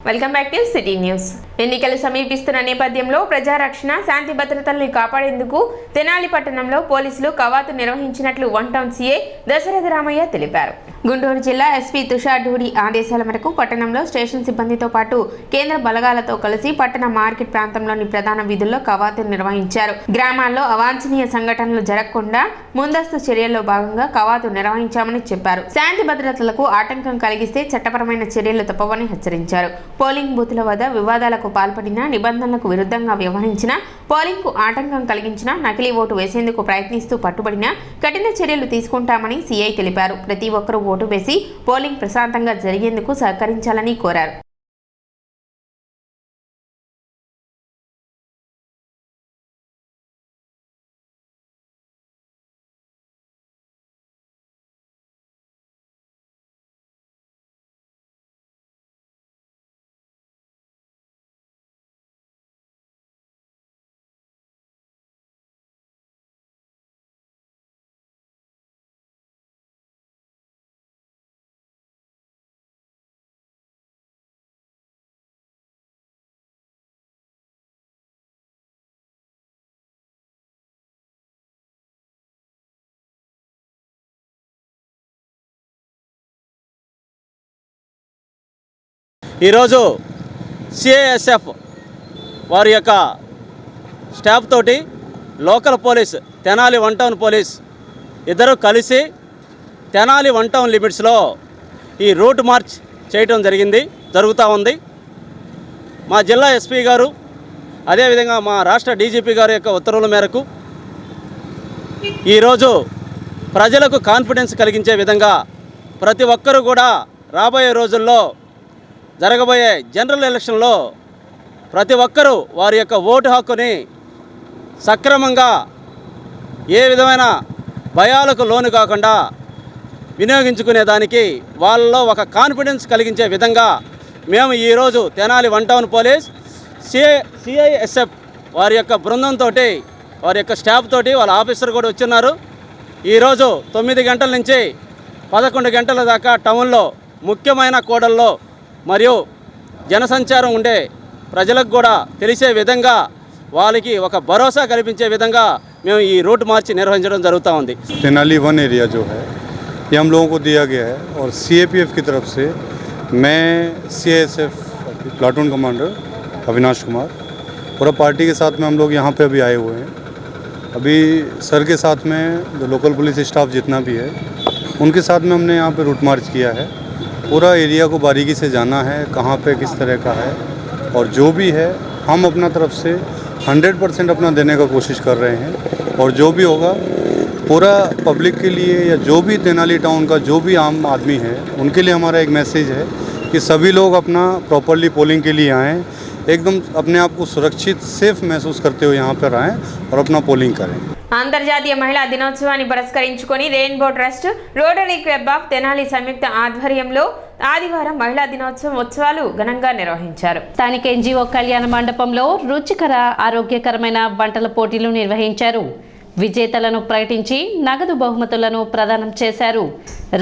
Welcome back to city news. ఎన్నికలు సమీపిస్తున్న నేపథ్యంలో ప్రజారక్షణ, శాంతి భద్రతల్ని కాపాడేందుకు తెనాలి పట్టణంలో పోలీసులు కవాతు నిర్వహించినట్లు one town CI Dasaratha Ramaiah తెలిపారు. గుంటూరు జిల్లా ఎస్పీ తుషార్ ఢూడి ఆదేశాల మేరకు పట్టణంలో స్టేషన్ సిబ్బందితో పాటు కేంద్ర బలగాలతో కలిసి పట్టణ మార్కెట్ ప్రాంతంలోని ప్రధాన వీధుల్లో కవాతు నిర్వహించారు. గ్రామాల్లో అవాంఛనీయ సంఘటనలు జరగకుండా ముందస్తు చర్యల్లో భాగంగా కవాతు నిర్వహించామని చెప్పారు. శాంతి భద్రతలకు ఆటంకం కలిగిస్తే చట్టపరమైన చర్యలు తప్పవని హెచ్చరించారు. పోలింగ్ బూత్ల వద్ద వివాదాలకు పాల్పడిన, నిబంధనలకు విరుద్ధంగా వ్యవహరించిన, పోలింగ్ కు ఆటంకం కలిగించిన, నకిలీ ఓటు వేసేందుకు ప్రయత్నిస్తూ పట్టుబడిన కఠిన చర్యలు తీసుకుంటామని సీఐ తెలిపారు. ప్రతి ఒక్కరూ ఓటు వేసి పోలింగ్ ప్రశాంతంగా జరిగేందుకు సహకరించాలని కోరారు. ఈరోజు సిఐఎస్ఎఫ్ వారి యొక్క స్టాఫ్ తోటి local police, Tenali one town police ఇద్దరు కలిసి తెనాలి వన్ టౌన్ లిమిట్స్లో ఈ రూట్ మార్చ్ చేయటం జరుగుతూ ఉంది. మా జిల్లా ఎస్పీ గారు, అదేవిధంగా మా రాష్ట్ర డీజీపీ గారి యొక్క ఉత్తర్వుల మేరకు ఈరోజు ప్రజలకు కాన్ఫిడెన్స్ కలిగించే విధంగా ప్రతి ఒక్కరూ కూడా రాబోయే రోజుల్లో జరగబోయే జనరల్ ఎలక్షన్లో ప్రతి ఒక్కరూ వారి యొక్క ఓటు హక్కుని సక్రమంగా ఏ విధమైన భయాలకు లోను కాకుండా వినియోగించుకునేదానికి వాళ్ళలో ఒక కాన్ఫిడెన్స్ కలిగించే విధంగా మేము ఈరోజు Tenali one town police CISF వారి యొక్క బృందంతో, వారి యొక్క స్టాఫ్ తోటి, వాళ్ళ ఆఫీసర్ కూడా వచ్చున్నారు. ఈరోజు 9 గంటల నుంచి 11 గంటల దాకా టౌన్లో ముఖ్యమైన కూడల్లో మరియు జనసంచారం ఉండే ప్రజలకు కూడా తెలిసే విధంగా, వాళ్ళకి ఒక భరోసా కల్పించే విధంగా మేము ఈ రూట్ మార్చి నిర్వహించడం జరుగుతూ ఉంది. तेनाली 1 एरिया जो है ये हम लोगों को दिया गया है और सीएपीएफ की तरफ से मैं CISF platoon commander Avinash Kumar पूरा पार्टी के साथ में हम लोग यहाँ पे अभी आए हुए हैं। अभी सर के साथ में जो लोकल पुलिस स्टाफ जितना भी है उनके साथ में हमने यहाँ पे रूट मार्च किया है। पूरा एरिया को बारीकी से जाना है, कहाँ पे किस तरह का है, और जो भी है हम अपना तरफ से 100% अपना देने का कोशिश कर रहे हैं। और जो भी होगा पूरा पब्लिक के लिए या जो भी तेनाली टाउन का जो भी आम आदमी है उनके लिए हमारा एक मैसेज है कि सभी लोग अपना प्रॉपरली पोलिंग के लिए आएँ, एकदम अपने आप को सुरक्षित सेफ महसूस करते हुए यहाँ पर आएँ और अपना पोलिंग करें। అంతర్జాతీయ మహిళా దినోత్సవాన్ని పురస్కరించుకొని rainbow trust, rotary club of Tenali సంయుక్త ఆధ్వర్యంలో ఆదివారం మహిళా దినోత్సవం ఉత్సవాలు ఘనంగా నిర్వహించారు. స్థానిక ఎన్జీఓ కళ్యాణ మండపంలో రుచికర, ఆరోగ్యకరమైన వంటల పోటీలు నిర్వహించారు. విజేతలను ప్రకటించి నగదు బహుమతులను ప్రదానం చేశారు.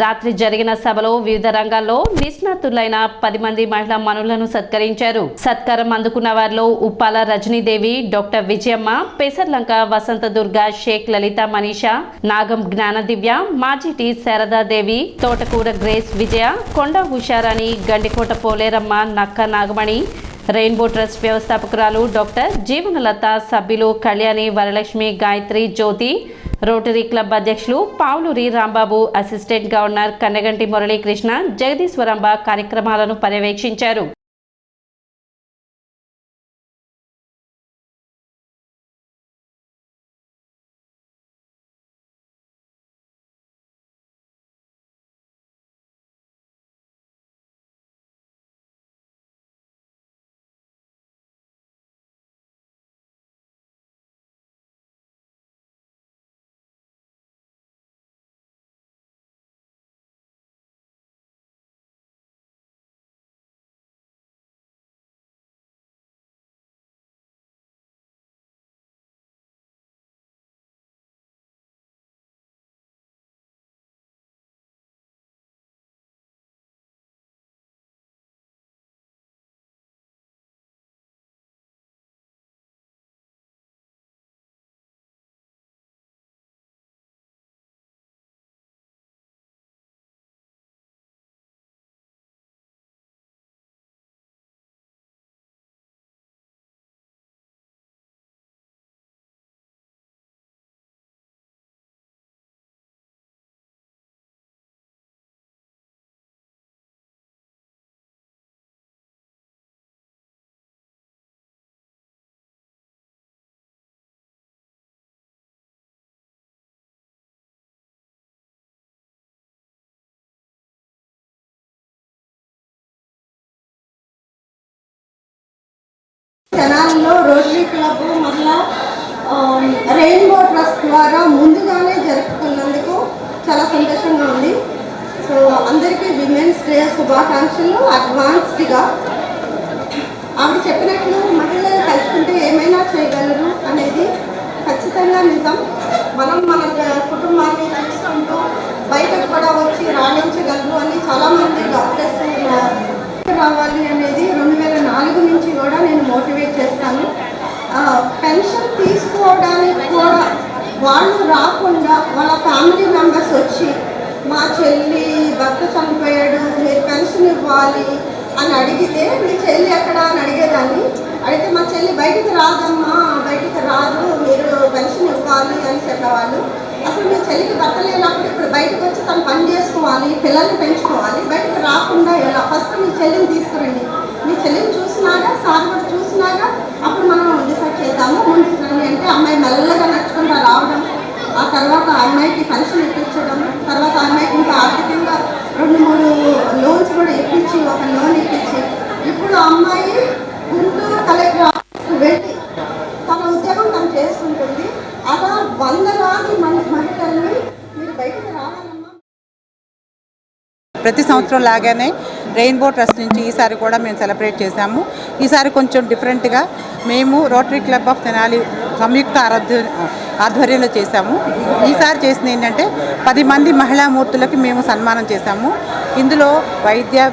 రాత్రి జరిగిన సభలో వివిధ రంగాల్లో నిష్ణాతులైన 10 మంది మహిళా మనులను సత్కరించారు. సత్కారం అందుకున్న వారిలో ఉప్పాల రజనీదేవి, డాక్టర్ విజయమ్మ, పెసర్లంక వసంత దుర్గ, షేక్ లలిత మనీషా, నాగం జ్ఞాన దివ్య, మాజిటి శారదాదేవి, తోటకూర గ్రేస్ విజయ, కొండ హుషారాణి, గండికోట పోలేరమ్మ, నక్క నాగమణి, రెయిన్బో ట్రస్ట్ వ్యవస్థాపకురాలు డాక్టర్ జీవనలత, సభ్యులు కళ్యాణి, వరలక్ష్మి, గాయత్రి, జ్యోతి, రోటరీ క్లబ్ అధ్యక్షులు పావులూరి రాంబాబు, అసిస్టెంట్ గవర్నర్ కన్నగంటి మురళీకృష్ణ, జగదీశ్వరంబ కార్యక్రమాలను పర్యవేక్షించారు. తెనాలిలో రోటరీ క్లబ్ మరలా రెయిన్బో ట్రస్ట్ ద్వారా ముందుగానే జరుపుకున్నందుకు చాలా సంతోషంగా ఉంది. సో అందరికీ విమెన్స్ డే శుభాకాంక్షలు అడ్వాన్స్డ్గా. ఆవిడ చెప్పినట్లు మహిళలు కలుసుకుంటే ఏమైనా చేయగలరు అనేది ఖచ్చితంగా నిజం. మనం మన కుటుంబాన్ని చూసుకుంటూ బయటకు కూడా వచ్చి రాణించగలరు అని చాలామంది డాక్టర్స్ రావాలి అనేది 2004 నుంచి కూడా నేను మోటివేట్ చేస్తాను. పెన్షన్ తీసుకోవడానికి కూడా వాళ్ళు రాకుండా వాళ్ళ ఫ్యామిలీ మెంబర్స్ వచ్చి మా చెల్లి భర్త చనిపోయాడు మీరు పెన్షన్ ఇవ్వాలి అని అడిగితే మీ చెల్లి ఎక్కడ అని అడిగేదాన్ని. అడిగితే మా చెల్లి బయటికి రాదమ్మా బయటికి రాదు మీరు పెన్షన్ ఇవ్వాలి అని చెప్పేవాళ్ళు. అసలు మీ చెల్లికి భర్త లేనప్పుడు ఇప్పుడు బయటకు వచ్చి తను పని చేసుకోవాలి పిల్లల్ని పెంచుకోవాలి బయటకు రాకుండా ఎలా ఫస్ట్ మీ చెల్లిని తీసుకురండి మీ చెల్లిని చూసినాగా సార్ కూడా చూసినాగా అప్పుడు మనం డిసైడ్ చేద్దాము ముందుకు రండి అంటే అమ్మాయి మెల్లగా నడుచుకుంటూ రావడం ఆ తర్వాత అమ్మాయికి పెన్షన్ ఇప్పించడం తర్వాత అమ్మాయికి ఇంకా ఆర్థికంగా 2-3 లోన్స్ కూడా ఇప్పించి ఒక లోన్ ఇప్పించి ఇప్పుడు అమ్మాయి గుంటూరు కలెక్టర్ ఆఫీస్కి వెళ్ళి తన ఉద్యోగం తను చేసుకుంటుంది. అలా 100 మహిళల్ని మీరు బయటకు రావాలమ్మా. ప్రతి సంవత్సరం లాగానే రెయిన్బో ట్రస్ట్ నుంచి ఈసారి కూడా మేము సెలబ్రేట్ చేశాము. ఈసారి కొంచెం డిఫరెంట్గా మేము రోటరీ క్లబ్ ఆఫ్ తెనాలి సంయుక్త ఆధ్వర్యంలో చేశాము. ఈసారి చేసింది ఏంటంటే 10 మంది మహిళామూర్తులకి మేము సన్మానం చేశాము. ఇందులో వైద్యం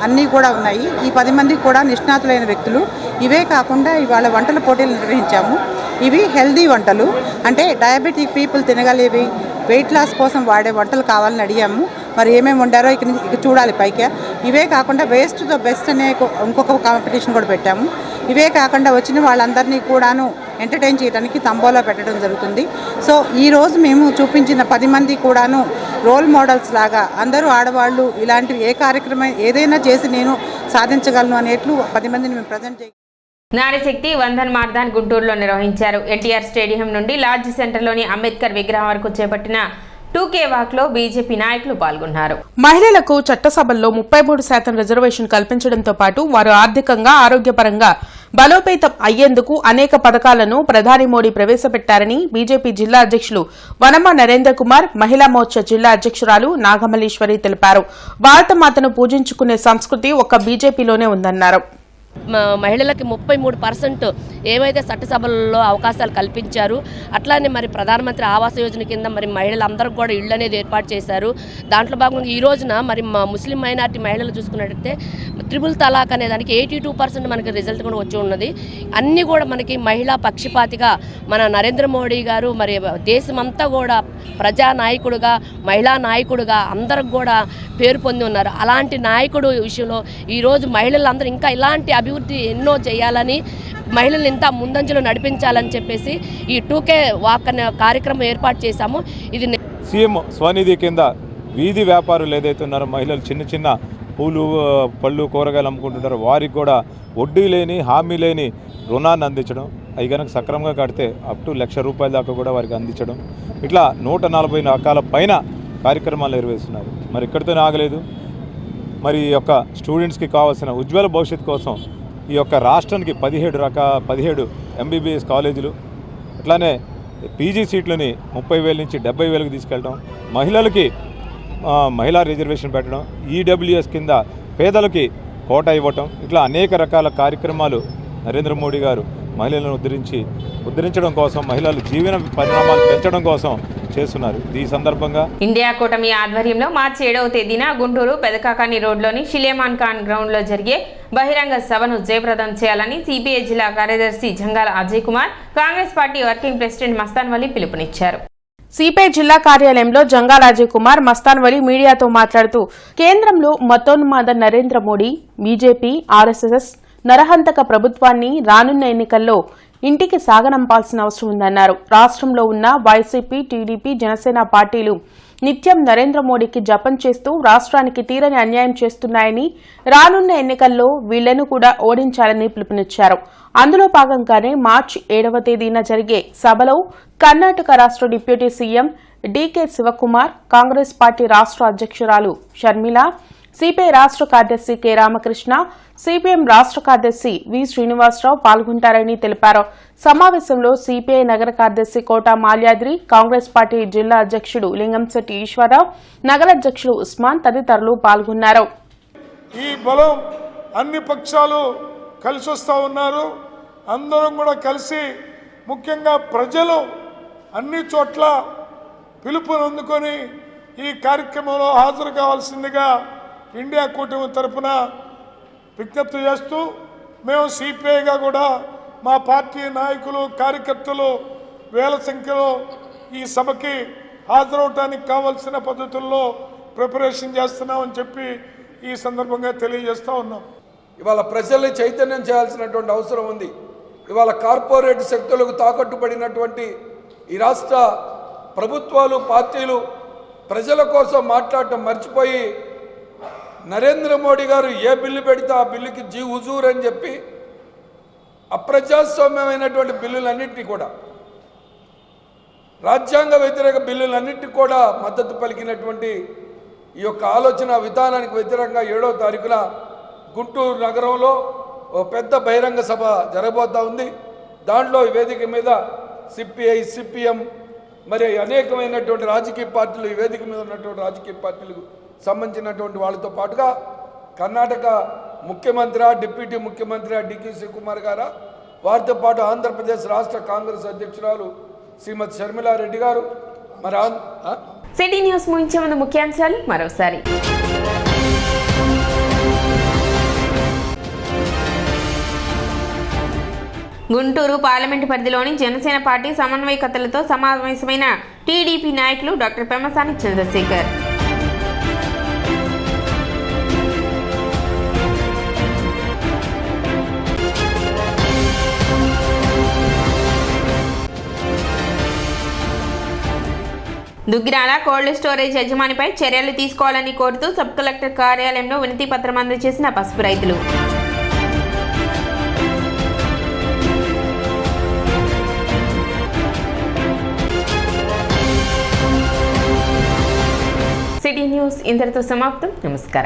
అన్నీ కూడా ఉన్నాయి. ఈ 10 మందికి కూడా నిష్ణాతులైన వ్యక్తులు. ఇవే కాకుండా ఇవాళ వంటల పోటీలు నిర్వహించాము. ఇవి హెల్దీ వంటలు అంటే డయాబెటిక్ పీపుల్ తినగలిగేవి వెయిట్ లాస్ కోసం వాడే వంటలు కావాలని అడిగాము. మరి ఏమేమి వండారో ఇక చూడాలి పైగా. ఇవే కాకుండా వేస్ట్ తో బెస్ట్ అనే ఇంకొక కాంపిటీషన్ కూడా పెట్టాము. ఇవే కాకుండా వచ్చిన వాళ్ళందరినీ కూడాను ఎంటర్టైన్ చేయడానికి తంబోలా పెట్టడం జరుగుతుంది. సో ఈరోజు మేము చూపించిన 10 మంది కూడాను రోల్ మోడల్స్ లాగా అందరూ ఆడవాళ్ళు ఇలాంటివి ఏ కార్యక్రమం ఏదైనా చేసి నేను సాధించగలను అనేట్లు 10 మందిని మేము ప్రజెంట్ చేయాలి. నారీశక్తి వందన్ మార్దాన్ గుంటూరులో నిర్వహించారు. ఎన్టీఆర్ స్టేడియం నుండి లార్జ్ సెంటర్లోని అంబేద్కర్ విగ్రహం వరకు చేపట్టిన 2K వాక్లో బీజేపీ నాయకులు పాల్గొన్నారు. మహిళలకు చట్టసభల్లో 33% రిజర్వేషన్ కల్పించడంతో పాటు వారు ఆర్థికంగా ఆరోగ్యపరంగా బలోపేతం అయ్యేందుకు అనేక పథకాలను ప్రధాని మోడీ ప్రవేశపెట్టారని బీజేపీ జిల్లా అధ్యక్షులు వనమ నరేంద్ర కుమార్, మహిళా మోర్చా జిల్లా అధ్యక్షురాలు నాగమల్లీశ్వరి తెలిపారు. భారతమాతను పూజించుకునే సంస్కృతి ఒక్క బీజేపీలోనే ఉందన్నారు. మహిళలకి 33% ఏవైతే చట్టసభల్లో అవకాశాలు కల్పించారు. అట్లానే మరి ప్రధానమంత్రి ఆవాస్ యోజన కింద మరి మహిళలందరికీ కూడా ఇళ్ళు అనేది ఏర్పాటు చేశారు. దాంట్లో భాగంగా ఈ రోజున మరి ముస్లిం మైనారిటీ మహిళలు చూసుకున్నట్టయితే ట్రిపుల్ తలాక్ అనే దానికి 82% మనకి రిజల్ట్ కూడా వచ్చి ఉన్నది. అన్నీ కూడా మనకి మహిళా పక్షపాతిగా మన నరేంద్ర మోడీ గారు మరి దేశమంతా కూడా ప్రజానాయకుడుగా మహిళా నాయకుడుగా అందరికి కూడా పేరు పొంది ఉన్నారు. అలాంటి నాయకుడు విషయంలో ఈరోజు మహిళలందరూ ఇంకా ఇలాంటి అభివృద్ధి ఎన్నో చేయాలని మహిళలు ఇంత ముందంజలో నడిపించాలని చెప్పేసి ఈ 2K వాక్ అనే కార్యక్రమం ఏర్పాటు చేశాము. ఇది సీఎం స్వనిధి కింద వీధి వ్యాపారులు ఏదైతే ఉన్నారో మహిళలు చిన్న చిన్న పూలు పళ్ళు కూరగాయలు అమ్ముకుంటుంటారో వారికి కూడా వడ్డీ లేని హామీ లేని రుణాన్ని అందించడం, అవి కనుక సక్రమంగా కడితే అప్ టు ₹1,00,000 దాకా కూడా వారికి అందించడం, ఇట్లా 140 రకాల పైన కార్యక్రమాలు నిర్వహిస్తున్నారు. మరి ఇక్కడితో ఆగలేదు. మరి ఈ యొక్క స్టూడెంట్స్కి కావాల్సిన ఉజ్వల భవిష్యత్తు కోసం ఈ యొక్క రాష్ట్రానికి 17 MBBS కాలేజీలు, అట్లానే పీజీ సీట్లని 30,000 నుంచి 70,000కి తీసుకెళ్ళడం, మహిళలకి మహిళా రిజర్వేషన్ పెట్టడం, ఈడబ్ల్యూఎస్ కింద పేదలకి కోటా ఇవ్వటం, ఇట్లా అనేక రకాల కార్యక్రమాలు నరేంద్ర మోడీ గారు మహిళలను ఉద్ధరించడం కోసం, మహిళల జీవన పరిణామాలు పెంచడం కోసం చేస్తున్నారు. ఈ సందర్భంగా ఇండియా కూటమి ఆధ్వర్యంలో మార్చి 7వ తేదీన గుంటూరు పెదకాకాని రోడ్లోని షిలేమాన్ ఖాన్ గ్రౌండ్లో జరిగే బహిరంగ సభను జయప్రదం చేయాలని సిపిఐ జిల్లా కార్యదర్శి Jangala Ajay Kumar, Congress party working president Mastan Vali పిలుపునిచ్చారు. సిపిఐ జిల్లా కార్యాలయంలో జంగాల అజయ్ కుమార్, మస్తాన్ వలి మీడియాతో మాట్లాడుతూ కేంద్రంలో మతోన్మాద నరేంద్ర మోడీ, బీజేపీ, ఆర్ఎస్ఎస్ నరహంతక ప్రభుత్వాన్ని రానున్న ఎన్నికల్లో ఇంటికి సాగనంపాల్సిన అవసరం ఉందన్నారు. రాష్ట్రంలో ఉన్న వైసీపీ, టీడీపీ, జనసేన పార్టీలు నిత్యం నరేంద్ర మోడీకి జపం చేస్తూ రాష్ట్రానికి తీరని అన్యాయం చేస్తున్నాయని, రానున్న ఎన్నికల్లో వీళ్లను కూడా ఓడించాలని పిలుపునిచ్చారు. అందులో భాగంగానే మార్చి 7వ తేదీన జరిగే సభలో కర్ణాటక రాష్ట్ర deputy CM DK Shivakumar, Congress party రాష్ట్ర అధ్యక్షురాలు షర్మిల, సిపిఐ రాష్ట్ర కార్యదర్శి కె రామకృష్ణ, సిపిఎం రాష్ట్ర కార్యదర్శి వి శ్రీనివాసరావు పాల్గొంటారని తెలిపారు. సమావేశంలో సిపిఐ నగర కార్యదర్శి కోట మాల్యాద్రి, కాంగ్రెస్ పార్టీ జిల్లా అధ్యక్షుడు లింగంశెట్టి ఈశ్వరరావు, నగర అధ్యక్షుడు ఉస్మాన్ తదితరులు పాల్గొన్నారు. ఈ బలం అన్ని పక్షాలు కలిసి వస్తూ ఉన్నారు. అందరం కూడా కలిసి ముఖ్యంగా ప్రజలు అన్ని చోట్ల పిలుపునందుకొని ఈ కార్యక్రమంలో హాజరు కావాల్సిందిగా ఇండియా కూటమి తరఫున విజ్ఞప్తి చేస్తూ మేము సిపిఐగా కూడా మా పార్టీ నాయకులు కార్యకర్తలు వేల సంఖ్యలో ఈ సభకి హాజరవడానికి కావాల్సిన పద్ధతుల్లో ప్రిపరేషన్ చేస్తున్నామని చెప్పి ఈ సందర్భంగా తెలియజేస్తూ ఉన్నాం. ఇవాళ ప్రజల్ని చైతన్యం చేయాల్సినటువంటి అవసరం ఉంది. ఇవాళ కార్పొరేట్ శక్తులకు తాకట్టు పడినటువంటి ఈ రాష్ట్ర ప్రభుత్వాలు పార్టీలు ప్రజల కోసం మాట్లాడటం మర్చిపోయి నరేంద్ర మోడీ గారు ఏ బిల్లు పెడితే ఆ బిల్లుకి జీ హుజూర్ అని చెప్పి అప్రజాస్వామ్యమైనటువంటి బిల్లులన్నింటినీ కూడా రాజ్యాంగ వ్యతిరేక బిల్లులన్నింటినీ కూడా మద్దతు పలికినటువంటి ఈ యొక్క ఆలోచన విధానానికి వ్యతిరేకంగా 7వ తారీఖున గుంటూరు నగరంలో ఓ పెద్ద బహిరంగ సభ జరగబోతా ఉంది. దాంట్లో ఈ వేదిక మీద సిపిఐ, సిపిఎం మరి అనేకమైనటువంటి రాజకీయ పార్టీలు, ఈ వేదిక మీద ఉన్నటువంటి రాజకీయ పార్టీలకు సంబంధించినటువంటి వాళ్ళతో పాటుగా కర్ణాటక ముఖ్యమంత్రి, డిప్యూటీ ముఖ్యమంత్రి డికే శివకుమార్ గారు, వారితో పాటు ఆంధ్రప్రదేశ్ రాష్ట్ర కాంగ్రెస్ అధ్యక్షురాలు శ్రీమతి షర్మిలారెడ్డి గారు. మరి సిటీ న్యూస్ ముగించే ముందు ముఖ్యాంశాలు మరోసారి. గుంటూరు పార్లమెంటు పరిధిలోని జనసేన పార్టీ సమన్వయకర్తలతో సమావేశమైన టీడీపీ నాయకులు doctor Pemmasani Chandrasekhar. Duggirala cold storage యజమానిపై చర్యలు తీసుకోవాలని కోరుతూ సబ్ కలెక్టర్ కార్యాలయంలో వినతి పత్రం అందజేసిన పసుపు రైతులు. సిటీ న్యూస్ ఇంతటితో సమాప్తం. నమస్కారం.